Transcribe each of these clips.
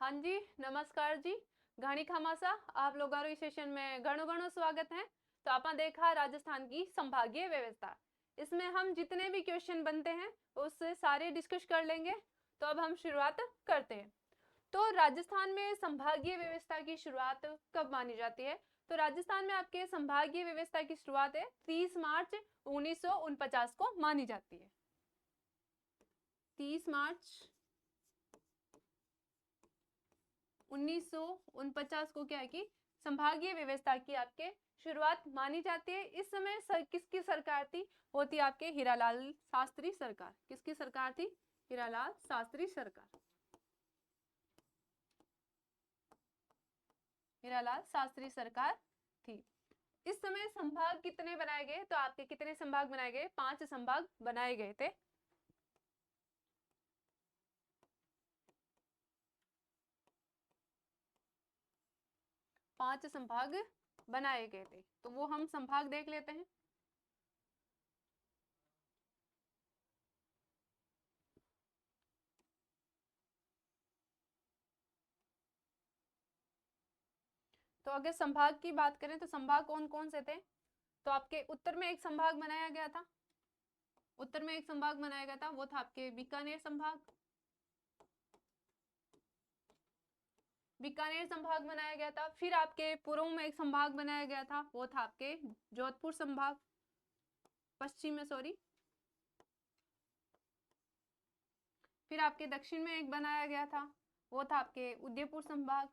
हाँ जी, नमस्कार जी। घणी खामासा आप लोगों इस सेशन में घणो घणो स्वागत है। तो आपने देखा राजस्थान की संभागीय व्यवस्था, इसमें हम जितने भी क्वेश्चन बनते हैं उससे सारे डिस्कस कर लेंगे। तो अब हम शुरुआत करते हैं। तो राजस्थान में संभागीय व्यवस्था की शुरुआत कब मानी जाती है? तो राजस्थान में आपके संभागीय व्यवस्था की शुरुआत है 30 मार्च 1949 को मानी जाती है। 30 मार्च 1949 को क्या है कि संभागीय व्यवस्था की आपके शुरुआत मानी जाती है। इस समय किसकी सरकार थी? वो थी आपके हीरालाल शास्त्री सरकार। किसकी सरकार थी? हीरालाल शास्त्री सरकार। हीरालाल शास्त्री सरकार थी। इस समय संभाग कितने बनाए गए? तो आपके कितने संभाग बनाए गए? 5 संभाग बनाए गए थे। पांच संभाग बनाए गए थे, तो वो हम संभाग देख लेते हैं। तो अगर संभाग की बात करें तो संभाग कौन कौन से थे? तो आपके उत्तर में एक संभाग बनाया गया था। उत्तर में एक संभाग बनाया गया था, वो था आपके बीकानेर संभाग। बीकानेर संभाग बनाया गया था। फिर आपके पूर्व में एक संभाग बनाया गया था, वो था आपके जोधपुर संभाग। पश्चिम में, सॉरी। फिर आपके दक्षिण में एक बनाया गया था, वो था आपके उदयपुर संभाग।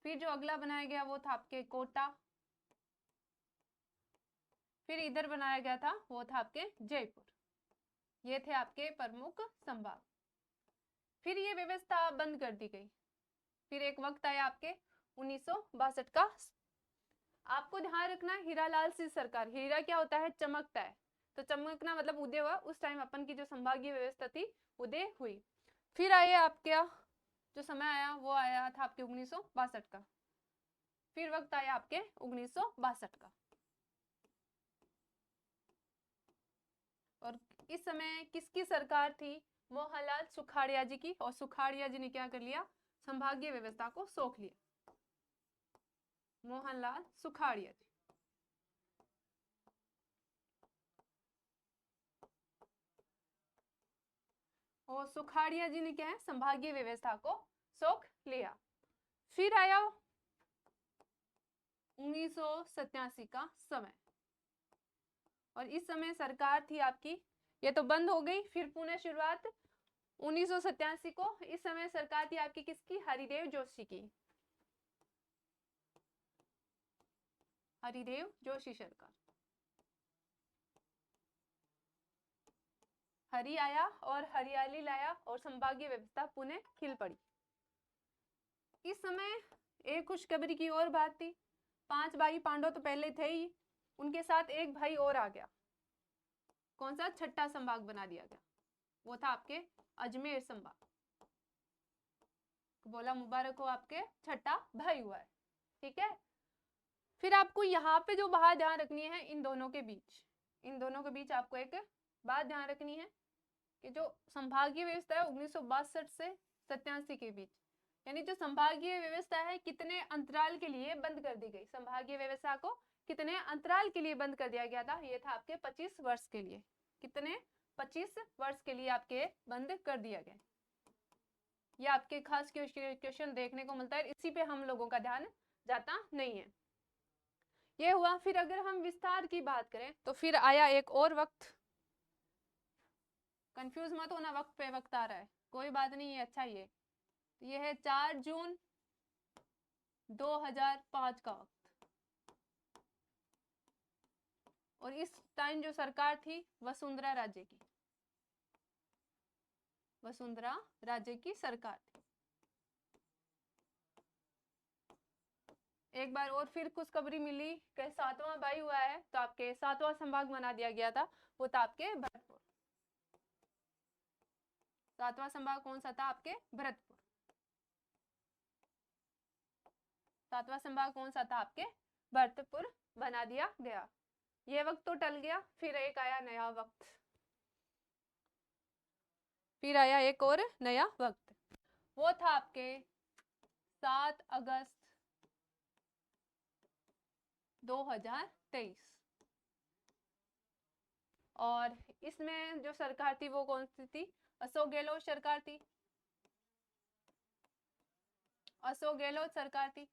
फिर जो अगला बनाया गया वो था आपके कोटा। फिर इधर बनाया गया था, वो था आपके जयपुर। ये थे आपके प्रमुख संभाग। फिर ये व्यवस्था बंद कर दी गई। फिर एक वक्त आया आपके 1962 का। आपको ध्यान रखना, हीरालाल सी सरकार, हीरा क्या होता है? चमकता है। तो चमकना मतलब उदय हुआ। उस टाइम अपन की जो संभागीय व्यवस्था थी उदय हुई। फिर आए आपके जो समय आया वो आया था आपके 1962 का। फिर वक्त आया आपके 1962 का। और इस समय किसकी सरकार थी? मोहनलाल सुखाड़िया जी की। और सुखाड़िया जी ने क्या कर लिया? संभागीय व्यवस्था को सौंप लिया। मोहनलाल सुखाड़िया जी। और सुखाड़िया जी ने क्या है? संभागीय व्यवस्था को सौंप लिया। फिर आया 1987 का समय। और इस समय सरकार थी आपकी, ये तो बंद हो गई, फिर पुनः शुरुआत 1987 को। इस समय सरकार थी आपकी किसकी? हरिदेव जोशी की। हरिदेव जोशी सरकार। हरि आया और हरियाली लाया और संभागीय व्यवस्था पुनः खिल पड़ी। इस समय एक खुशखबरी की और बात थी। 5 भाई पांडव तो पहले थे ही, उनके साथ एक भाई और आ गया। कौन सा? छठा संभाग बना दिया गया, वो था आपके अजमेर संभाग। बोला मुबारक हो, आपके छठा भाई हुआ है। ठीक है। फिर आपको यहाँ पे जो बात ध्यान रखनी है, इन दोनों के बीच आपको एक बात ध्यान रखनी है कि जो संभागीय व्यवस्था है 1962 से 87 के बीच, यानी जो संभागीय व्यवस्था है कितने अंतराल के लिए बंद कर दी गई? संभागीय व्यवस्था को कितने अंतराल के लिए बंद कर दिया गया था? ये था आपके 25 वर्ष के लिए। कितने? 25 वर्ष के लिए आपके बंद कर दिया गया। ये आपके खास क्वेश्चन देखने को मिलता है, इसी पे हम लोगों का ध्यान जाता नहीं है। ये हुआ। फिर अगर हम विस्तार की बात करें तो फिर आया एक और वक्त। कंफ्यूज मत होना, वक्त पे वक्त आ रहा है, कोई बात नहीं है, अच्छा ही है। तो ये है 4 जून 2005 का वक्त। और इस टाइम जो सरकार थी वसुंधरा राजे की। वसुंधरा राजे की सरकार थी। एक बार और फिर खुशखबरी मिली कि 7वां भाई हुआ है, तो आपके 7वां संभाग बना दिया गया था, वो था आपके भरतपुर। 7वां संभाग कौन सा था? आपके भरतपुर। 7वां संभाग कौन सा था? आपके भरतपुर बना दिया गया। ये वक्त तो टल गया, फिर एक आया नया वक्त। फिर आया एक और नया वक्त, वो था आपके 7 अगस्त 2023। और इसमें जो सरकार थी वो कौन सी थी? अशोक गहलोत सरकार थी, अशोक गहलोत सरकार थी।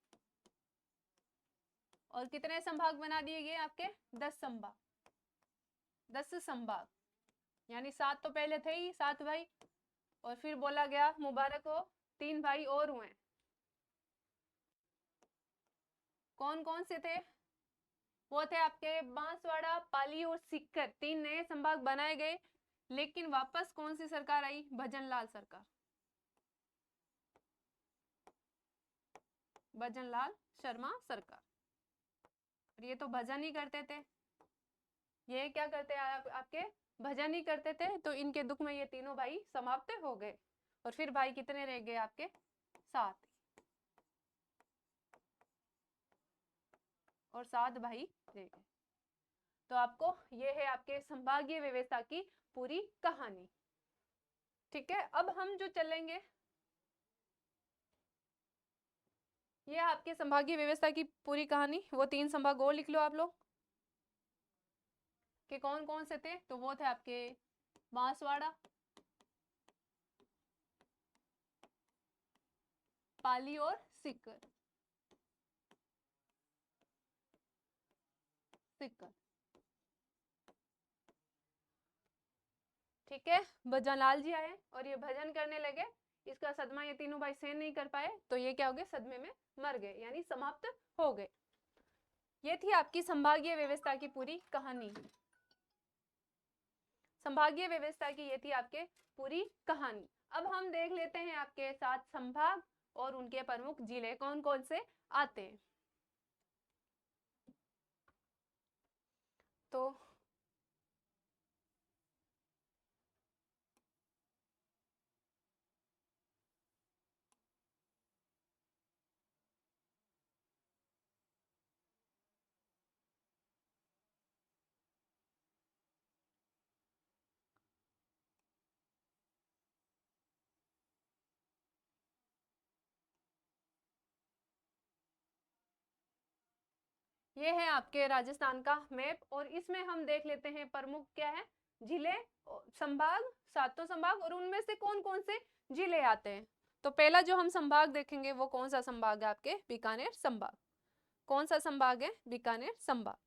और कितने संभाग बना दिए गए आपके? 10 संभाग, 10 संभाग, यानी 7 तो पहले थे ही, 7 भाई, और फिर बोला गया मुबारक हो 3 भाई और हुए। कौन कौन से थे? वो थे आपके बांसवाड़ा, पाली और सीकर, 3 नए संभाग बनाए गए। लेकिन वापस कौन सी सरकार आई? भजनलाल सरकार, भजनलाल शर्मा सरकार। और ये तो भजन ही करते थे, ये क्या करते हैं आपके? भजन ही करते थे। तो इनके दुख में ये तीनों भाई समाप्त हो गए। और फिर भाई कितने रह गए आपके? 7, और 7 भाई रह गए। तो आपको ये है आपके संभागीय व्यवस्था की पूरी कहानी। ठीक है, अब हम जो चलेंगे, ये आपके संभागीय व्यवस्था की पूरी कहानी। वो 3 संभाग और लिख लो आप लोग कि कौन कौन से थे। तो वो थे आपके बांसवाड़ा, पाली और सीकर, सीकर। ठीक है, भजनलाल जी आए और ये भजन करने लगे। इसका सदमा ये तीनों भाई सहन नहीं कर पाए, तो ये क्या हो गए? सदमे में मर गए, यानी समाप्त हो गए। ये थी आपकी संभागीय व्यवस्था की पूरी कहानी। संभागीय व्यवस्था की ये थी आपके पूरी कहानी। अब हम देख लेते हैं आपके 7 संभाग और उनके प्रमुख जिले कौन कौन से आते हैं। तो ये है आपके राजस्थान का मैप, और इसमें हम देख लेते हैं प्रमुख क्या है? जिले, संभाग, 7 संभाग, और उनमें से कौन कौन से जिले आते हैं। तो पहला जो हम संभाग देखेंगे वो कौन सा संभाग है? आपके बीकानेर संभाग। कौन सा संभाग है? बीकानेर संभाग।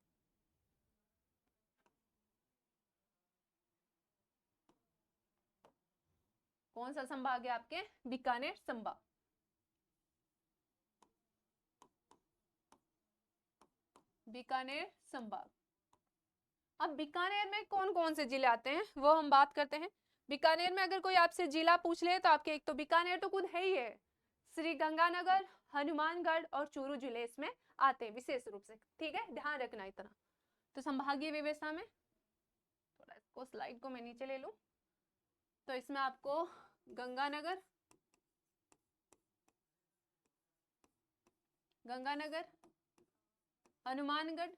कौन सा संभाग है आपके? बीकानेर संभाग। बीकानेर संभाग। अब बीकानेर में कौन कौन से जिले आते हैं वो हम बात करते हैं। बीकानेर में अगर कोई आपसे जिला पूछ ले तो आपके, एक तो बीकानेर तो खुद है ही है, श्री गंगानगर, हनुमानगढ़ और चूरू जिले इसमें आते हैं विशेष रूप से। ठीक है, ध्यान रखना इतना। तो संभागीय व्यवस्था में, थोड़ा इसको स्लाइड को मैं नीचे ले लूं, तो इसमें आपको गंगानगर, गंगानगर, हनुमानगढ़,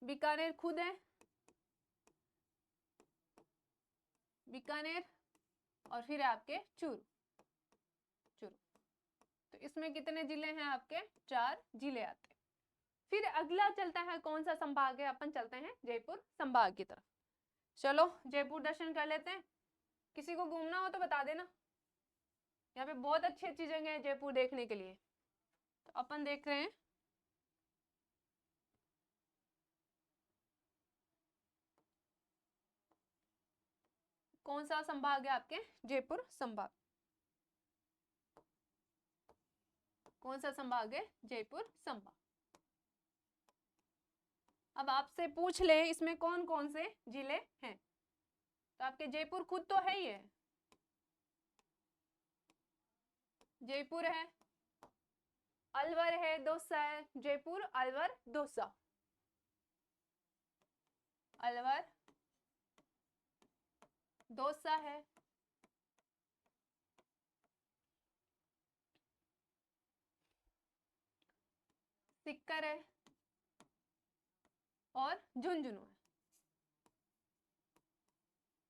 बीकानेर खुद है, बीकानेर, और फिर है आपके चूरू, चूरू। तो इसमें कितने जिले हैं आपके? 4 जिले आते हैं। फिर अगला चलता है, कौन सा संभाग है? अपन चलते हैं जयपुर संभाग की तरफ। चलो जयपुर दर्शन कर लेते हैं। किसी को घूमना हो तो बता देना, यहाँ पे बहुत अच्छी अच्छी जगह है जयपुर देखने के लिए। तो अपन देख रहे हैं कौन सा संभाग है आपके? जयपुर संभाग। कौन सा संभाग है? जयपुर संभाग। अब आपसे पूछ ले इसमें कौन कौन से जिले हैं, तो आपके जयपुर खुद तो है ही है, जयपुर है, अलवर है, दौसा है, जयपुर, अलवर, दौसा, अलवर, दौसा है, सीकर है, और झुंझुनू है।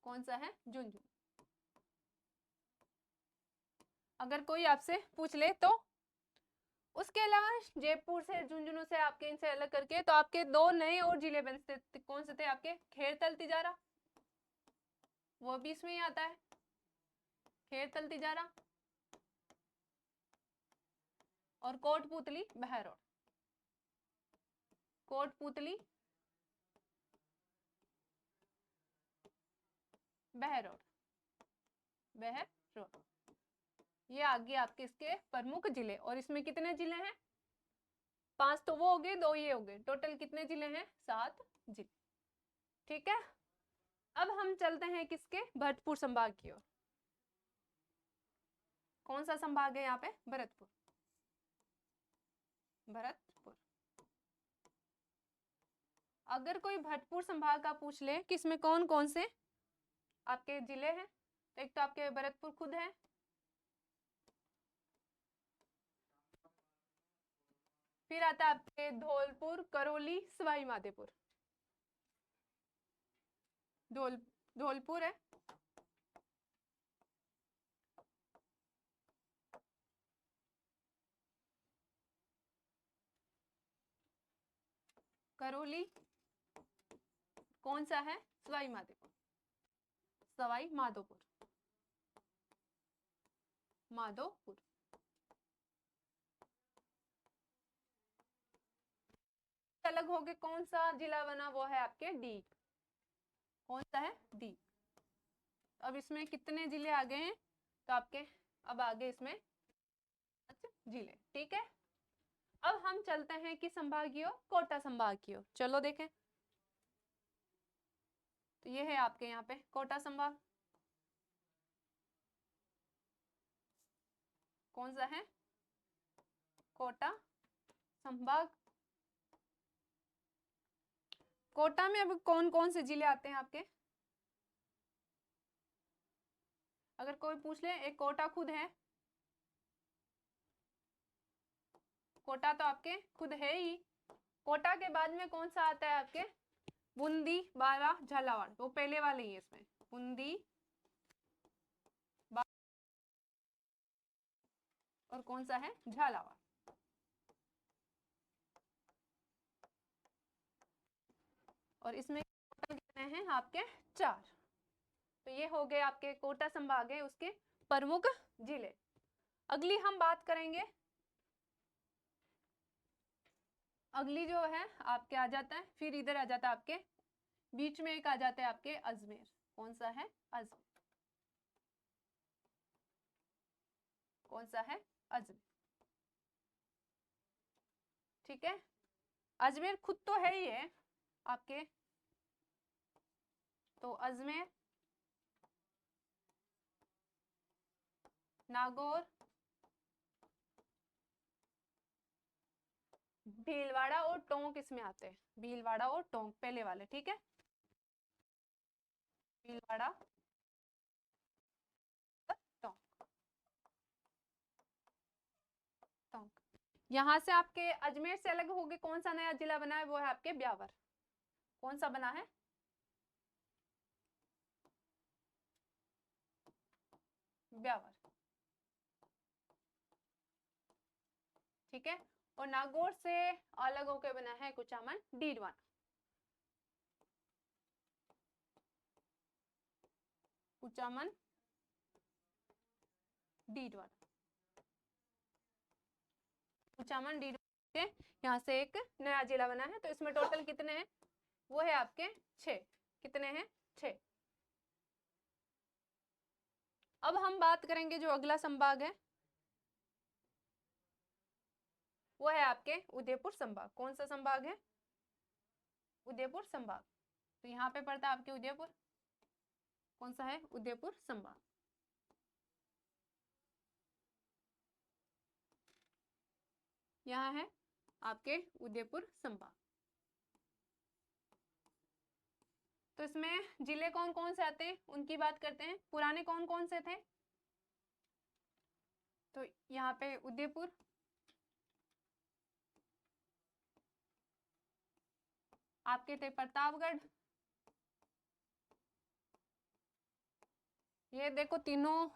कौन सा है? झुंझुनू। अगर कोई आपसे पूछ ले तो उसके अलावा जयपुर से, झुंझुनू से, आपके इनसे अलग करके तो आपके दो नए और जिले बनते थे। कौन से थे आपके? खेरतल तिजारा, वो भी इसमें ही आता है, खेरतल तिजारा, और कोटपुतली बहरोड, कोटपुतली बहरोड, बहरोड। ये आगे आपके इसके प्रमुख जिले। और इसमें कितने जिले हैं? 5 तो वो हो गए, 2 ये हो गए, टोटल कितने जिले हैं? 7 जिले। ठीक है, अब हम चलते हैं किसके? भरतपुर संभाग की ओर। कौन सा संभाग है यहाँ पे? भरतपुर, भरतपुर। अगर कोई भरतपुर संभाग का पूछ ले कि इसमें कौन कौन से आपके जिले हैं, तो एक तो आपके भरतपुर खुद है, फिर आता है आपके धौलपुर, करौली, सवाई माधोपुर। धौलपुर है, करौली, कौन सा है? सवाई माधोपुर, सवाई माधोपुर, माधोपुर। अलग हो गए, कौन सा जिला बना? वो है आपके डी। कौन सा है? डी। अब इसमें कितने जिले आ गए हैं? तो आपके अब आगे इसमें जिले। ठीक है, अब हम चलते हैं कि संभागीय कोटा संभाग की ओर। चलो देखें, तो ये है आपके यहाँ पे कोटा संभाग। कौन सा है? कोटा संभाग। कोटा में अब कौन कौन से जिले आते हैं आपके? अगर कोई पूछ ले, एक कोटा खुद है, कोटा तो आपके खुद है ही। कोटा के बाद में कौन सा आता है आपके? बूंदी, बारा, झालावाड़, वो पहले वाले ही है इसमें, बूंदी, और कौन सा है? झालावाड़। और इसमें कितने हैं आपके? 4। तो ये हो गए आपके कोटा संभाग है उसके प्रमुख जिले। अगली हम बात करेंगे, अगली जो है आपके आ जाता है, फिर इधर आ जाता है आपके बीच में एक आ जाता है आपके अजमेर। कौन सा है? अजमेर। कौन सा है? अजमेर। ठीक है, अजमेर खुद तो है ही है आपके, तो अजमेर, नागौर, भीलवाड़ा और टोंक इसमें आते हैं, भीलवाड़ा और टोंक पहले वाले। ठीक है, भीलवाड़ा, टोंक, टोंक। यहाँ से आपके अजमेर से अलग होके कौन सा नया जिला बना है? वो है आपके ब्यावर। कौन सा बना है? ब्यावर। ठीक है, और नागौर से अलग होकर बना है कुचामन, डीडवाना, कुचामन, डीडवाना, कुचामन, डीडवाना। यहाँ से एक नया जिला बना है। तो इसमें टोटल कितने हैं? वो है आपके 6। कितने हैं? 6। अब हम बात करेंगे जो अगला संभाग है, वो है आपके उदयपुर संभाग। कौन सा संभाग है? उदयपुर संभाग। तो यहाँ पे पड़ता है आपके उदयपुर। कौन सा है? उदयपुर संभाग। यहाँ है आपके उदयपुर संभाग। तो इसमें जिले कौन कौन से आते हैं उनकी बात करते हैं। पुराने कौन कौन से थे? तो यहाँ पे उदयपुर, आपके थे प्रतापगढ़, आपके देखो तीनों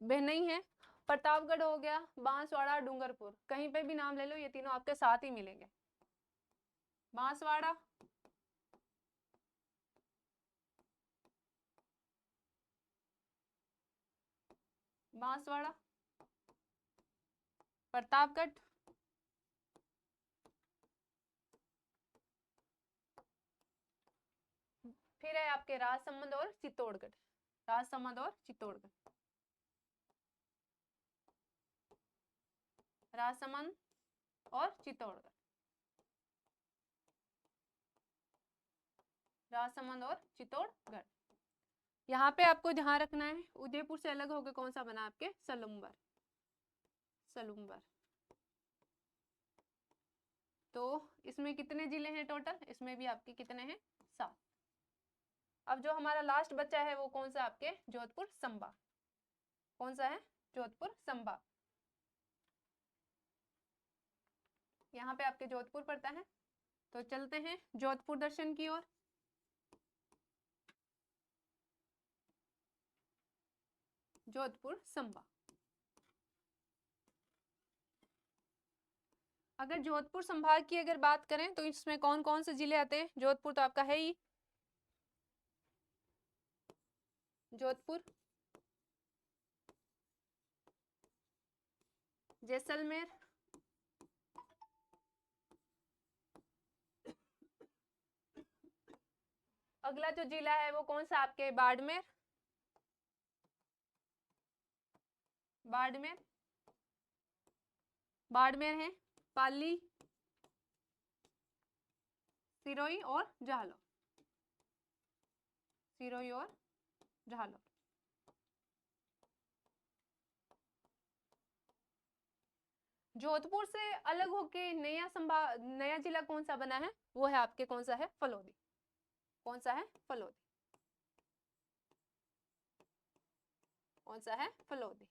बहने ही हैं, प्रतापगढ़ हो गया, बांसवाड़ा, डूंगरपुर, कहीं पे भी नाम ले लो ये तीनों आपके साथ ही मिलेंगे। बांसवाड़ा, बांसवाड़ा, प्रतापगढ़, फिर है आपके राजसमंद और चित्तौड़गढ़, राजसमंद और चित्तौड़गढ़, राजसमंद और चित्तौड़गढ़, राजसमंद और चित्तौड़गढ़। यहाँ पे आपको ध्यान रखना है, उदयपुर से अलग होकर कौन सा बना आपके, सलुम्बर, सलुम्बर। तो इसमें कितने जिले हैं टोटल, इसमें भी आपके कितने हैं, 7। अब जो हमारा लास्ट बच्चा है वो कौन सा आपके, जोधपुर संभाग, कौन सा है, जोधपुर संभाग। यहाँ पे आपके जोधपुर पड़ता है। तो चलते हैं जोधपुर दर्शन की ओर। जोधपुर संभाग, अगर जोधपुर संभाग की अगर बात करें तो इसमें कौन कौन से जिले आते हैं, जोधपुर तो आपका है ही, जोधपुर, जैसलमेर, अगला जो जिला है वो कौन सा आपके, बाड़मेर, बाड़मेर, बाड़मेर है, पाली, सिरोही और जालौर, सिरोही और जालौर। जोधपुर से अलग होके नया संभाग, नया जिला कौन सा बना है, वो है आपके कौन सा है, फलोदी, कौन सा है, फलोदी, कौन सा है, फलोदी।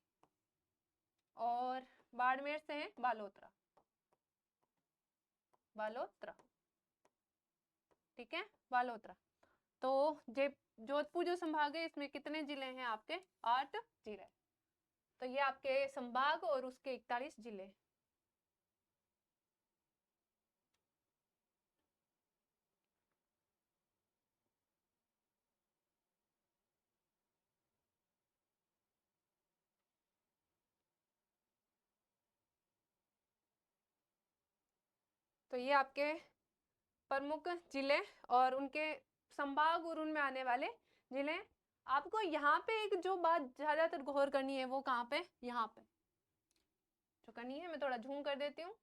और बाड़मेर से है बालोतरा, बालोतरा, ठीक है, बालोतरा। तो जोधपुर जो संभाग है इसमें कितने जिले हैं आपके, 8 जिले। तो ये आपके संभाग और उसके 41 जिले। तो ये आपके प्रमुख जिले और उनके संभाग और उनमें आने वाले जिले। आपको यहाँ पे एक जो बात ज्यादातर गौर करनी है वो कहाँ पे, यहाँ पे जो करनी है, मैं थोड़ा झूम कर देती हूँ।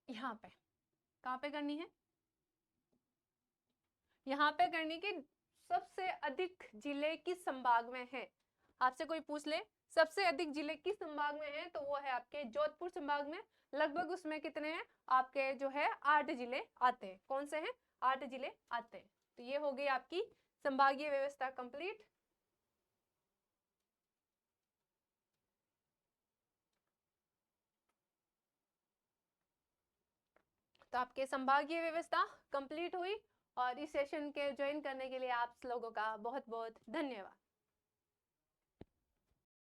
यहाँ पे कहाँ पे करनी है, यहाँ पे करनी की सबसे अधिक जिले किस संभाग में है। आपसे कोई पूछ ले सबसे अधिक जिले किस संभाग में है, तो वो है आपके जोधपुर संभाग में। लगभग उसमें कितने हैं आपके, जो है 8 जिले आते हैं। कौन से हैं, 8 जिले आते हैं। तो ये हो गई आपकी संभागीय व्यवस्था कंप्लीट। तो आपके संभागीय व्यवस्था कंप्लीट हुई और इस सेशन के ज्वाइन करने के लिए आप लोगों का बहुत बहुत धन्यवाद।